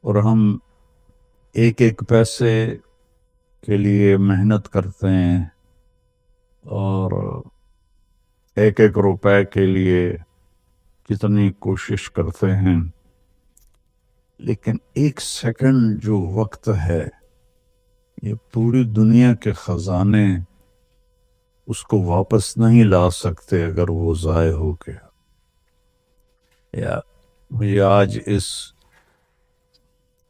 اور ہم ایک ایک پیسے کے لیے محنت کرتے ہیں اور ایک ایک روپے کے لیے کتنی کوشش کرتے ہیں، لیکن ایک سیکنڈ جو وقت ہے یہ پوری دنیا کے خزانے اس کو واپس نہیں لا سکتے اگر وہ ضائع ہو گیا۔ یا مجھے آج اس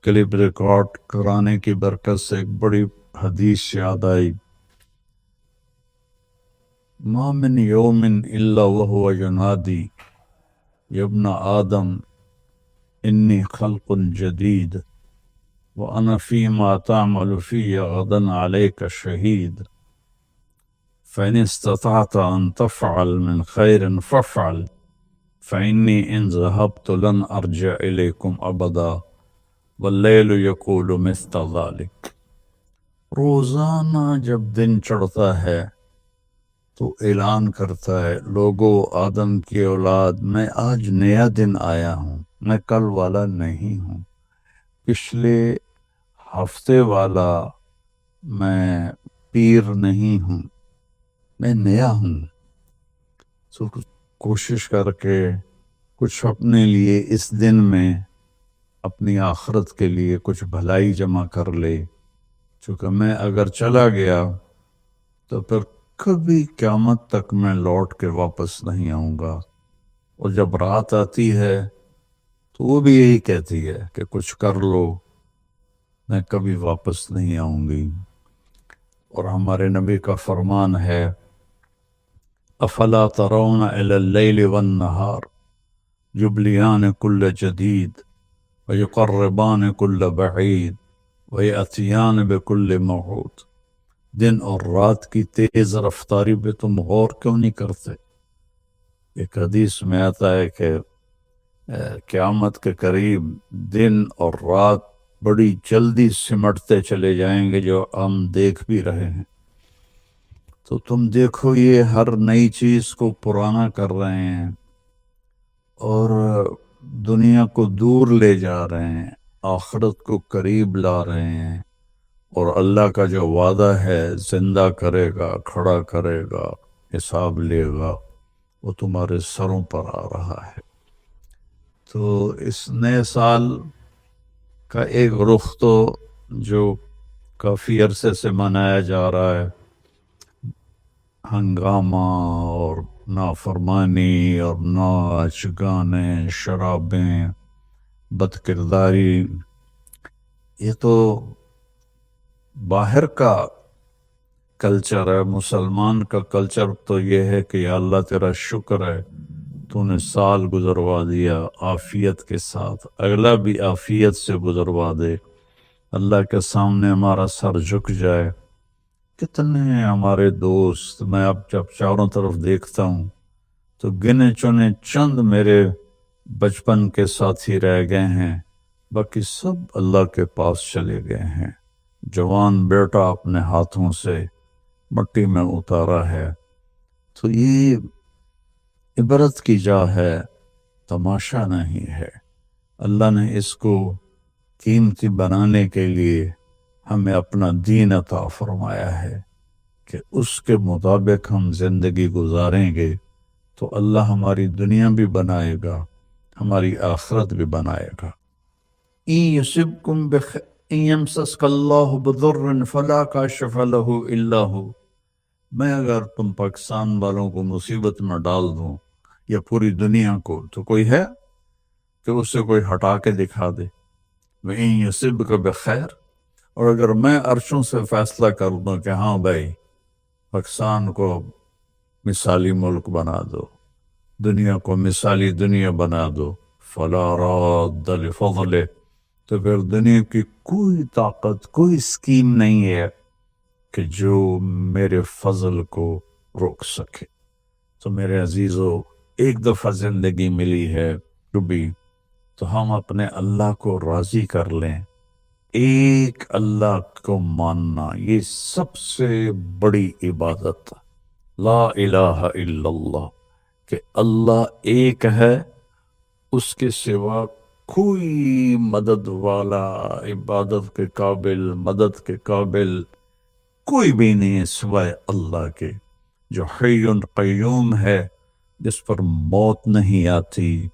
کلپ ریکارڈ کرانے کی برکت سے ایک بڑی حدیث یاد آئی، ما من یوم الا وهو ینادی یا ابن آدم انی خلق جدید وانا فيما تعمل في غدا عليك شهيد فإن استطعت أن تفعل من خير فافعل فإني إن ذهبت لن أرجع إليكم أبدا والليل يقول مثل ذلك۔ روزانہ جب دن چڑھتا ہے تو اعلان کرتا ہے، لوگو آدم کی اولاد، میں آج نیا دن آیا ہوں، میں کل والا نہیں ہوں، پچھلے ہفتے والا میں پیر نہیں ہوں، میں نیا ہوں۔ تو کوشش کر کے کچھ اپنے لیے اس دن میں اپنی آخرت کے لیے کچھ بھلائی جمع کر لے، چونکہ میں اگر چلا گیا تو پھر کبھی قیامت تک میں لوٹ کے واپس نہیں آؤں گا۔ اور جب رات آتی ہے تو وہ بھی یہی کہتی ہے کہ کچھ کر لو، میں کبھی واپس نہیں آؤں گی۔ اور ہمارے نبی کا فرمان ہے، افلا ترون الی اللیل والنہار یبلیان کل جدید ویقربان کل بعید ویأتیان بکل موعود۔ دن اور رات کی تیز رفتاری پہ تم غور کیوں نہیں کرتے؟ ایک حدیث میں آتا ہے کہ قیامت کے قریب دن اور رات بڑی جلدی سمٹتے چلے جائیں گے، جو ہم دیکھ بھی رہے ہیں۔ تو تم دیکھو یہ ہر نئی چیز کو پرانا کر رہے ہیں اور دنیا کو دور لے جا رہے ہیں، آخرت کو قریب لا رہے ہیں، اور اللہ کا جو وعدہ ہے زندہ کرے گا، کھڑا کرے گا، حساب لے گا، وہ تمہارے سروں پر آ رہا ہے۔ تو اس نئے سال کا ایک رخ تو جو کافی عرصے سے منایا جا رہا ہے، ہنگامہ اور نافرمانی اور ناچ گانے، شرابیں، بد کرداری، یہ تو باہر کا کلچر ہے۔ مسلمان کا کلچر تو یہ ہے کہ یا اللہ تیرا شکر ہے تو نے سال گزروا دیا عافیت کے ساتھ، اگلا بھی عافیت سے گزروا دے، اللہ کے سامنے ہمارا سر جھک جائے۔ کتنے ہمارے دوست، میں اب جب چاروں طرف دیکھتا ہوں تو گنے چنے چند میرے بچپن کے ساتھی رہ گئے ہیں، باقی سب اللہ کے پاس چلے گئے ہیں۔ جوان بیٹا اپنے ہاتھوں سے مٹی میں اتارا ہے۔ تو یہ عبرت کی جا ہے، تماشا نہیں ہے۔ اللہ نے اس کو قیمتی بنانے کے لیے ہمیں اپنا دین عطا فرمایا ہے کہ اس کے مطابق ہم زندگی گزاریں گے تو اللہ ہماری دنیا بھی بنائے گا، ہماری آخرت بھی بنائے گا۔ إن يمسسك الله بضر فلا كاشف له إلا هو۔ میں اگر تم پاکستان والوں کو مصیبت میں ڈال دوں یا پوری دنیا کو، تو کوئی ہے کہ اس سے کوئی ہٹا کے دکھا دے؟ وَإِن يُصِبْكَ بِخَيْرٍ، اور اگر میں عرشوں سے فیصلہ کر دوں کہ ہاں بھائی پاکستان کو مثالی ملک بنا دو، دنیا کو مثالی دنیا بنا دو، فَلَا رَادَّ لِفَضْلِهِ، تو پھر دنیا کی کوئی طاقت، کوئی اسکیم نہیں ہے کہ جو میرے فضل کو روک سکے۔ تو میرے عزیزو، ایک دفعہ زندگی ملی ہے کبھی، تو ہم اپنے اللہ کو راضی کر لیں۔ ایک اللہ کو ماننا یہ سب سے بڑی عبادت، لا الہ الا اللہ، کہ اللہ ایک ہے، اس کے سوا کوئی مدد والا، عبادت کے قابل، مدد کے قابل کوئی بھی نہیں ہے سوائے اللہ کے، جو حی قیوم ہے، جس پر موت نہیں آتی،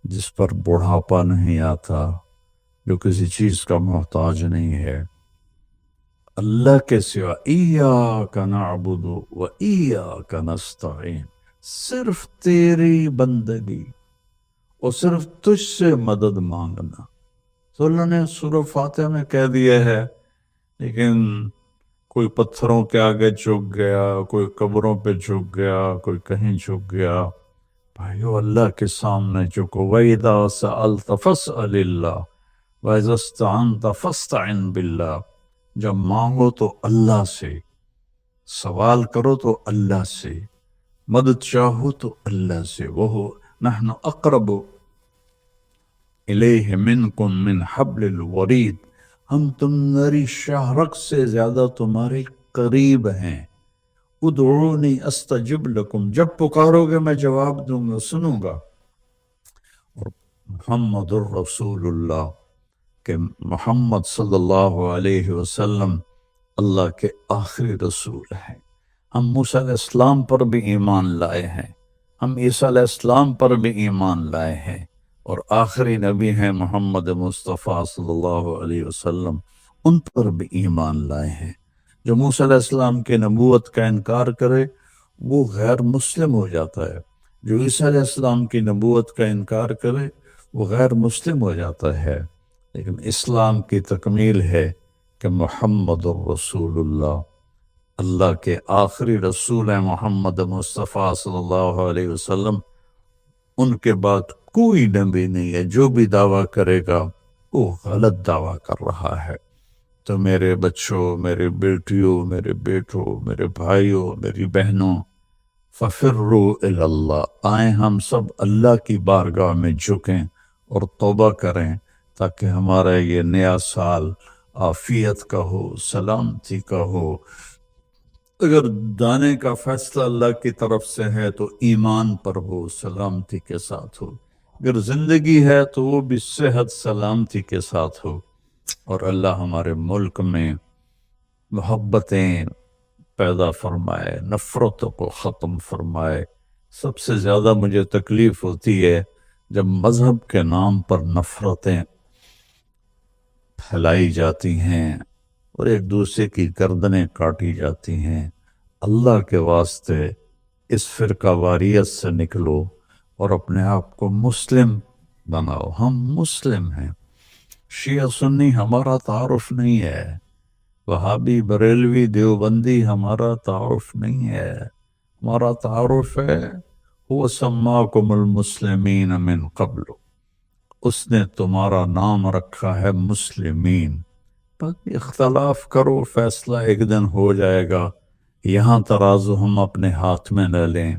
جس پر بڑھاپا نہیں آتا، جو کسی چیز کا محتاج نہیں ہے۔ اللہ کے سوا ایاک نعبد و ایاک نستعین، صرف تیری بندگی اور صرف تجھ سے مدد مانگنا۔ تو اللہ نے سورہ فاتحہ میں کہہ دیا ہے، لیکن کوئی پتھروں کے آگے جھک گیا، کوئی قبروں پہ جھک گیا، کوئی کہیں جھک گیا۔ بھائیو اللہ کے سامنے جھکو۔ وَإِذَا سَأَلْتَ فَاسْأَلِ اللَّهَ وَإِذَا اسْتَعَنْتَ فَاسْتَعِنْ بِاللَّهِ، جب مانگو تو اللہ سے، سوال کرو تو اللہ سے، مدد چاہو تو اللہ سے۔ وہ نحن اقرب الیہ منکم من حبل الورید، ہم تمہاری شاہ رگ سے زیادہ تمہارے قریب ہیں۔ ادعونی استجب لکم، جب پکارو گے میں جواب دوں گا، سنوں گا۔ اور محمد الرسول اللہ، کہ محمد صلی اللہ علیہ وسلم اللہ کے آخری رسول ہیں۔ ہم موسیٰ علیہ السلام پر بھی ایمان لائے ہیں، ہم عیسیٰ علیہ السلام پر بھی ایمان لائے ہیں، اور آخری نبی ہیں محمد مصطفیٰ صلی اللہ علیہ وسلم، ان پر بھی ایمان لائے ہیں۔ جو موسیٰ علیہ السلام کے نبوت کا انکار کرے وہ غیر مسلم ہو جاتا ہے، جو عیسیٰ علیہ السلام کی نبوت کا انکار کرے وہ غیر مسلم ہو جاتا ہے۔ لیکن اسلام کی تکمیل ہے کہ محمد الرسول اللہ، اللہ کے آخری رسول ہیں محمد مصطفیٰ صلی اللہ علیہ وسلم، ان کے بعد کوئی نبی نہیں ہے۔ جو بھی دعویٰ کرے گا وہ غلط دعویٰ کر رہا ہے۔ تو میرے بچوں، میرے بیٹیوں، میرے بیٹوں، میرے بھائیوں، میری بہنوں، ففروا الی اللہ، آئیں ہم سب اللہ کی بارگاہ میں جھکیں اور توبہ کریں، تاکہ ہمارا یہ نیا سال عافیت کا ہو، سلامتی کا ہو۔ اگر دانے کا فیصلہ اللہ کی طرف سے ہے تو ایمان پر ہو، سلامتی کے ساتھ ہو۔ اگر زندگی ہے تو وہ بھی صحت سلامتی کے ساتھ ہو، اور اللہ ہمارے ملک میں محبتیں پیدا فرمائے، نفرتوں کو ختم فرمائے۔ سب سے زیادہ مجھے تکلیف ہوتی ہے جب مذہب کے نام پر نفرتیں پھیلائی جاتی ہیں اور ایک دوسرے کی گردنیں کاٹی جاتی ہیں۔ اللہ کے واسطے اس فرقہ واریت سے نکلو اور اپنے آپ کو مسلم بناؤ۔ ہم مسلم ہیں، شیعہ سنی ہمارا تعارف نہیں ہے، وہابی بریلوی دیوبندی ہمارا تعارف نہیں ہے۔ ہمارا تعارف ہے هو سماکم المسلمین من قبل، اس نے تمہارا نام رکھا ہے مسلمین۔ باقی اختلاف کرو، فیصلہ ایک دن ہو جائے گا۔ یہاں ترازو ہم اپنے ہاتھ میں نہ لیں،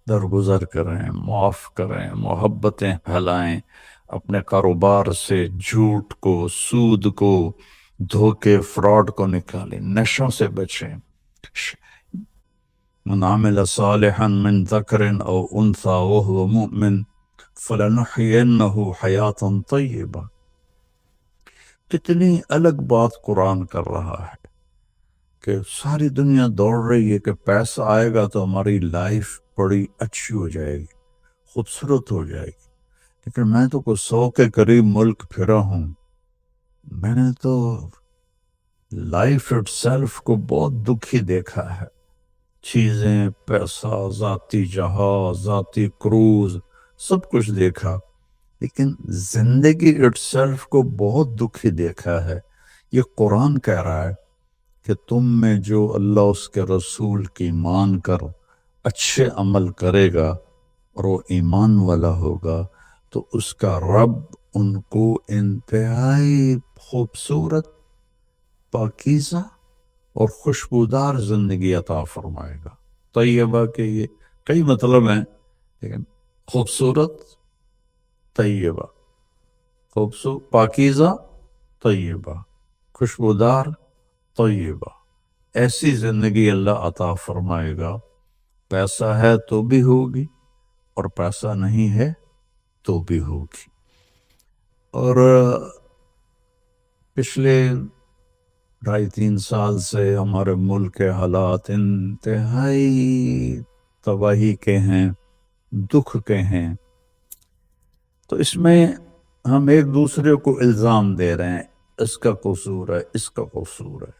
درگزر کریں، معاف کریں، محبتیں پھیلائیں، اپنے کاروبار سے جھوٹ کو، سود کو، دھوکے، فراڈ کو نکالیں، نشوں سے بچیں۔ من عمل صالحا من ذکر او انثى وهو مؤمن فلنحینہ حیاتا طیبہ۔ کتنی الگ بات قرآن کر رہا ہے کہ ساری دنیا دوڑ رہی ہے کہ پیسہ آئے گا تو ہماری لائف بڑی اچھی ہو جائے گی، خوبصورت ہو جائے گی۔ لیکن میں تو کوئی 100 کے قریب ملک پھرا ہوں، میں نے تو لائف اٹ سیلف کو بہت دکھی دیکھا ہے۔ چیزیں، پیسہ، ذاتی جہاز، ذاتی کروز، سب کچھ دیکھا، لیکن زندگی اٹ سیلف کو بہت دکھی دیکھا ہے۔ یہ قرآن کہہ رہا ہے کہ تم میں جو اللہ اس کے رسول کی مان کر اچھے عمل کرے گا اور وہ ایمان والا ہوگا تو اس کا رب ان کو انتہائی خوبصورت، پاکیزہ اور خوشبودار زندگی عطا فرمائے گا۔ طیبہ کے یہ کئی مطلب ہیں، لیکن خوبصورت، طیبہ، خوبصورت، پاکیزہ، طیبہ، خوشبودار، طیبہ، ایسی زندگی اللہ عطا فرمائے گا۔ پیسہ ہے تو بھی ہوگی اور پیسہ نہیں ہے تو بھی ہوگی۔ اور پچھلے 2.5-3 سال سے ہمارے ملک کے حالات انتہائی تباہی کے ہیں، دکھ کے ہیں، تو اس میں ہم ایک دوسرے کو الزام دے رہے ہیں، اس کا قصور ہے، اس کا قصور ہے،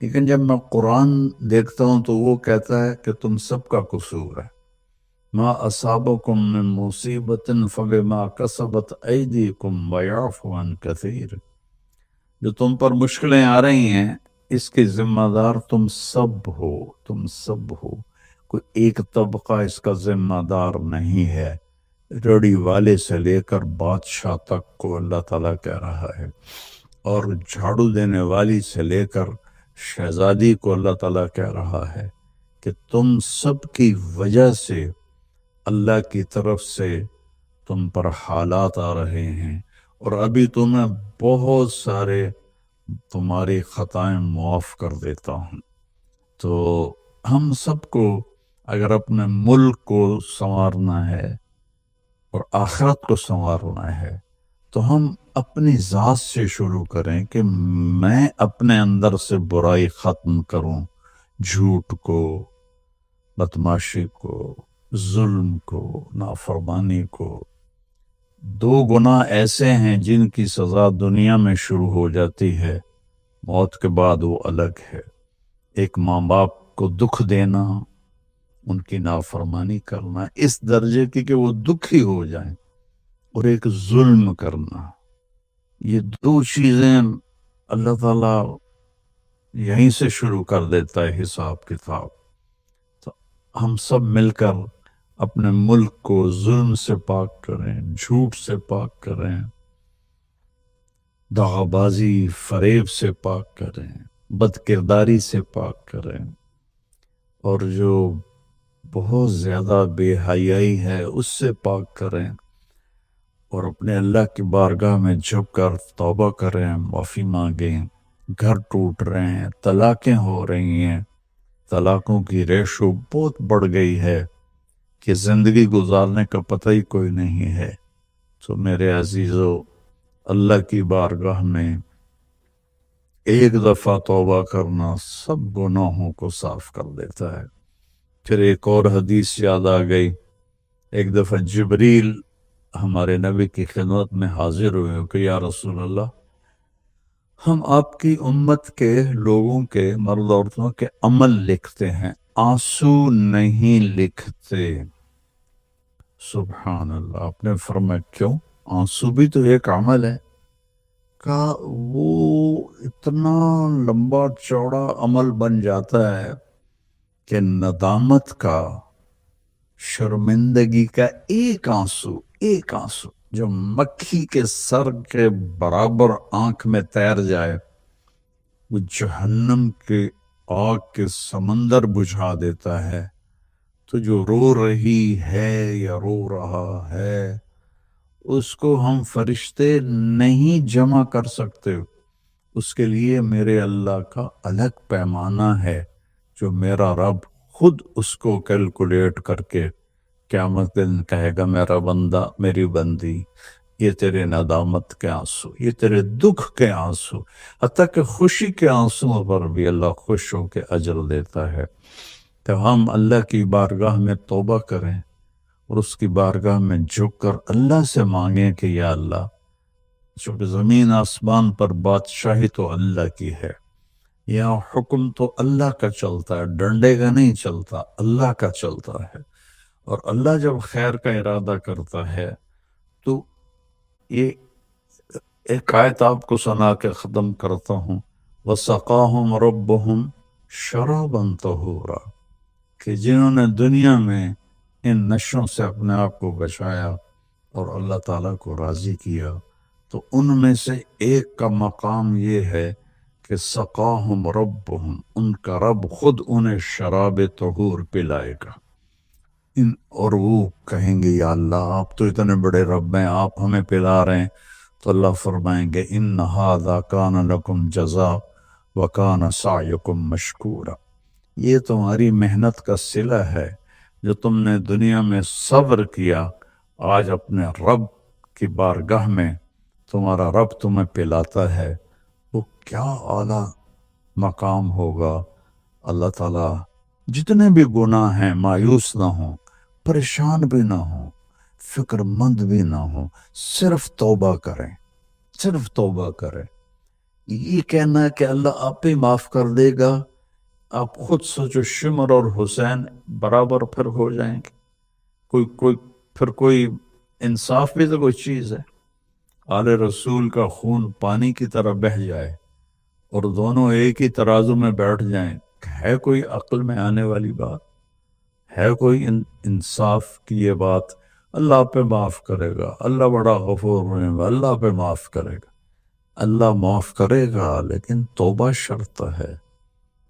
لیکن جب میں قرآن دیکھتا ہوں تو وہ کہتا ہے کہ تم سب کا قصور ہے۔ ما اصابکم من مصیبت فبما کسبت ایدیکم ویعفو عن کثیر، جو تم پر مشکلیں آ رہی ہیں اس کے ذمہ دار تم سب ہو، تم سب ہو، کوئی ایک طبقہ اس کا ذمہ دار نہیں ہے۔ ریڑھی والے سے لے کر بادشاہ تک کو اللہ تعالیٰ کہہ رہا ہے، اور جھاڑو دینے والی سے لے کر شہزادی کو اللہ تعالیٰ کہہ رہا ہے کہ تم سب کی وجہ سے اللہ کی طرف سے تم پر حالات آ رہے ہیں، اور ابھی تمہیں بہت سارے تمہاری خطائیں معاف کر دیتا ہوں۔ تو ہم سب کو اگر اپنے ملک کو سنوارنا ہے اور آخرت کو سنوارنا ہے تو ہم اپنی ذات سے شروع کریں کہ میں اپنے اندر سے برائی ختم کروں، جھوٹ کو، بدماشی کو، ظلم کو، نافرمانی کو۔ 2 گناہ ایسے ہیں جن کی سزا دنیا میں شروع ہو جاتی ہے، موت کے بعد وہ الگ ہے۔ ایک ماں باپ کو دکھ دینا، ان کی نافرمانی کرنا اس درجے کی کہ وہ دکھی ہو جائیں، اور ایک ظلم کرنا، یہ 2 چیزیں اللہ تعالیٰ یہیں سے شروع کر دیتا ہے حساب کتاب۔ تو ہم سب مل کر اپنے ملک کو ظلم سے پاک کریں، جھوٹ سے پاک کریں، دغا بازی فریب سے پاک کریں، بد کرداری سے پاک کریں، اور جو بہت زیادہ بے حیائی ہے اس سے پاک کریں، اور اپنے اللہ کی بارگاہ میں جھک کر توبہ کریں، معافی مانگیں۔ گھر ٹوٹ رہے ہیں، طلاقیں ہو رہی ہیں، طلاقوں کی ریشو بہت بڑھ گئی ہے کہ زندگی گزارنے کا پتہ ہی کوئی نہیں ہے۔ تو میرے عزیزو، اللہ کی بارگاہ میں ایک دفعہ توبہ کرنا سب گناہوں کو صاف کر دیتا ہے۔ پھر ایک اور حدیث یاد آ گئی، ایک دفعہ جبریل ہمارے نبی کی خدمت میں حاضر ہوئے کہ یا رسول اللہ، ہم آپ کی امت کے لوگوں کے، مرد عورتوں کے عمل لکھتے ہیں، آنسو نہیں لکھتے۔ سبحان اللہ، آپ نے فرمایا کیوں؟ آنسو بھی تو ایک عمل ہے۔ کہا وہ اتنا لمبا چوڑا عمل بن جاتا ہے کہ ندامت کا، شرمندگی کا ایک آنسو جو مکھی کے سر کے برابر آنکھ میں تیر جائے، وہ جہنم کے آگ کے سمندر بجھا دیتا ہے۔ تو جو رو رہی ہے یا رو رہا ہے، اس کو ہم فرشتے نہیں جمع کر سکتے۔ اس کے لیے میرے اللہ کا الگ پیمانہ ہے جو میرا رب خود اس کو کیلکولیٹ کر کے قیامت دن کہے گا، میرا بندہ، میری بندی، یہ تیرے ندامت کے آنسو، یہ تیرے دکھ کے آنسو، حتیٰ کہ خوشی کے آنسو پر بھی اللہ خوش ہو کے اجر دیتا ہے۔ تو ہم اللہ کی بارگاہ میں توبہ کریں، اور اس کی بارگاہ میں جھک کر اللہ سے مانگیں کہ یا اللہ، چونکہ زمین آسمان پر بادشاہی تو اللہ کی ہے، یہاں حکم تو اللہ کا چلتا ہے، ڈنڈے کا نہیں چلتا، اللہ کا چلتا ہے۔ اور اللہ جب خیر کا ارادہ کرتا ہے تو یہ ایک آیت آپ کو سنا کے ختم کرتا ہوں، وَسَقَاهُمْ رَبُّهُمْ شَرَابًا طَهُورًا، کہ جنہوں نے دنیا میں ان نشوں سے اپنے آپ کو بچایا اور اللہ تعالیٰ کو راضی کیا، تو ان میں سے ایک کا مقام یہ ہے کہ سقاہم ربہم، ان کا رب خود انہیں شراب طہور پلائے گا۔ اور وہ کہیں گے یا اللہ، آپ تو اتنے بڑے رب ہیں، آپ ہمیں پلا رہے ہیں، تو اللہ فرمائیں گے ان ھذا کان لکم جزاء وکان سعیکم مشکورا، یہ تمہاری محنت کا صلہ ہے، جو تم نے دنیا میں صبر کیا، آج اپنے رب کی بارگاہ میں تمہارا رب تمہیں پلاتا ہے، وہ کیا اعلیٰ مقام ہوگا۔ اللہ تعالیٰ جتنے بھی گناہ ہیں مایوس نہ ہوں، پریشان بھی نہ ہوں، فکر مند بھی نہ ہوں، صرف توبہ کریں، صرف توبہ کریں۔ یہ کہنا ہے کہ اللہ آپ پہ معاف کر دے گا، آپ خود سوچو شمر اور حسین برابر پھر ہو جائیں گے، کوئی انصاف بھی تو کوئی چیز ہے۔ آل رسول کا خون پانی کی طرح بہہ جائے اور دونوں ایک ہی ترازو میں بیٹھ جائیں، ہے کوئی عقل میں آنے والی بات؟ ہے کوئی انصاف کی یہ بات؟ اللہ پہ معاف کرے گا، اللہ بڑا غفور رحیم، اللہ پہ معاف کرے گا، اللہ معاف کرے گا، لیکن توبہ شرط ہے،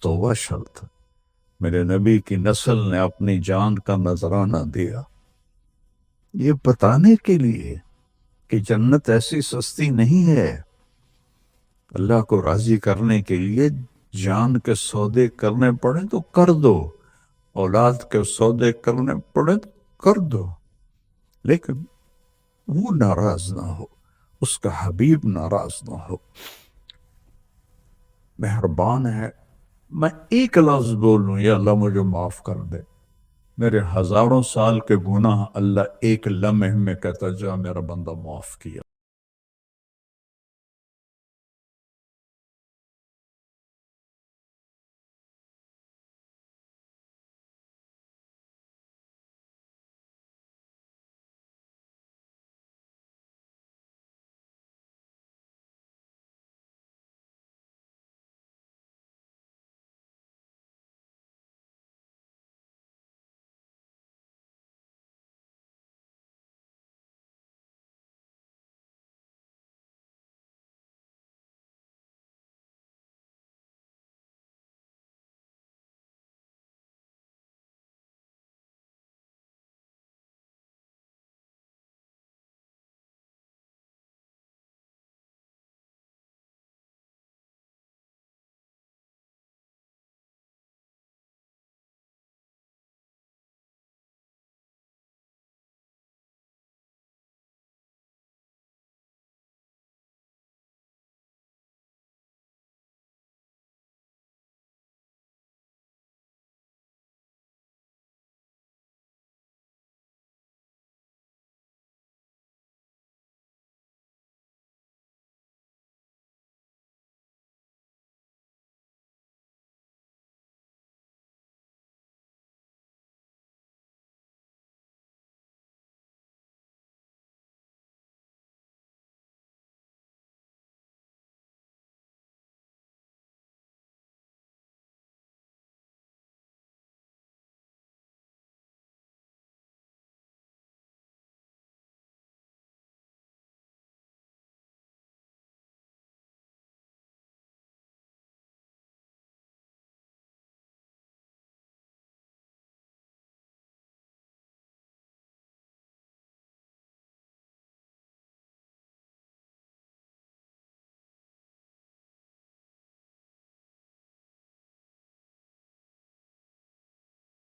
توبہ شرط ہے۔ میرے نبی کی نسل نے اپنی جان کا نذرانہ دیا یہ بتانے کے لیے کہ جنت ایسی سستی نہیں ہے۔ اللہ کو راضی کرنے کے لیے جان کے سودے کرنے پڑے تو کر دو، اولاد کے سودے کرنے پڑے تو کر دو، لیکن وہ ناراض نہ ہو، اس کا حبیب ناراض نہ ہو۔ مہربان ہے، میں ایک لفظ بولوں یا اللہ مجھے معاف کر دے، میرے ہزاروں سال کے گناہ اللہ ایک لمحے میں کہتا جا میرا بندہ معاف کیا۔